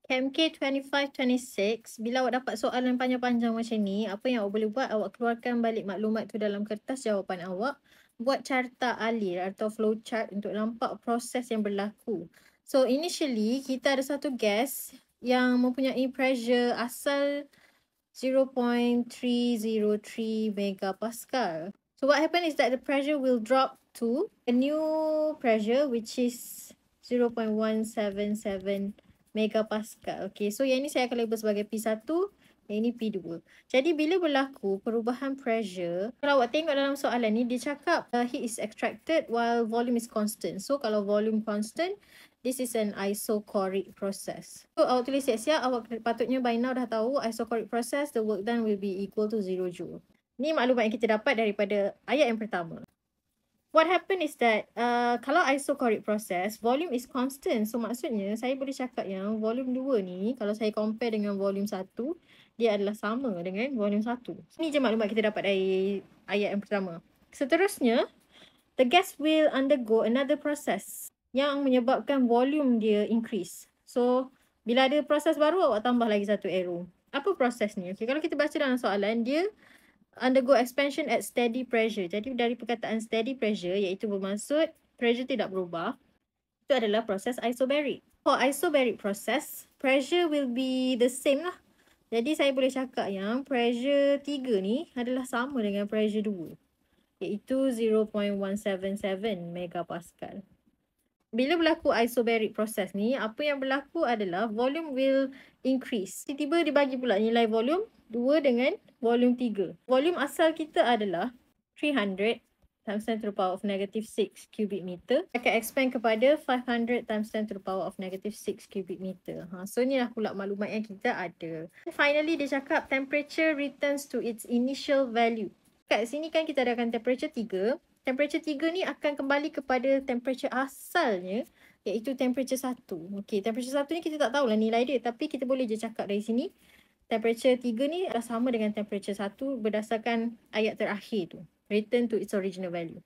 KMK 2526, bila awak dapat soalan panjang-panjang macam ni, apa yang awak boleh buat? Awak keluarkan balik maklumat tu dalam kertas jawapan awak. Buat carta alir atau flowchart untuk nampak proses yang berlaku. So initially, kita ada satu gas yang mempunyai pressure asal 0.303 megapascal. So what happen is that the pressure will drop to a new pressure which is 0.177 megapascal. Okay, so yang ini saya akan label sebagai P1, yang ini P2. Jadi bila berlaku perubahan pressure, kalau awak tengok dalam soalan ni, dia cakap heat is extracted while volume is constant. So kalau volume constant, this is an isochoric process. So awak tulis siap-siap, awak patutnya by now dah tahu isochoric process, the work done will be equal to 0 joule. Ni maklumat yang kita dapat daripada ayat yang pertama. What happen is that kalau isochoric process, volume is constant. So maksudnya saya boleh cakap yang volume 2 ni, kalau saya compare dengan volume 1, dia adalah sama dengan volume 1. Ini je maklumat kita dapat dari ayat yang pertama. Seterusnya, the gas will undergo another process yang menyebabkan volume dia increase. So bila ada proses baru, awak tambah lagi satu arrow. Apa proses ni? Okay, kalau kita baca dalam soalan, dia undergo expansion at steady pressure. Jadi dari perkataan steady pressure, iaitu bermaksud pressure tidak berubah, itu adalah proses isobaric. For isobaric process, pressure will be the same lah. Jadi saya boleh cakap yang pressure 3 ni adalah sama dengan pressure 2, iaitu 0.177 megapascal. Bila berlaku isobaric process ni, apa yang berlaku adalah volume will increase. Tiba-tiba dibagi pula nilai volume 2 dengan volume 3. Volume asal kita adalah 300 times 10 to the power of negative 6 cubic meter. Akan expand kepada 500 times 10 to the power of negative 6 cubic meter. So inilah pula maklumat yang kita ada. Finally dia cakap temperature returns to its initial value. Kat sini kan kita adakan temperature 3. Temperature 3 ni akan kembali kepada temperature asalnya, iaitu temperature 1. Okey, temperature 1 ni kita tak tahulah nilai dia, tapi kita boleh je cakap dari sini temperature 3 ni adalah sama dengan temperature 1 berdasarkan ayat terakhir tu. Return to its original value.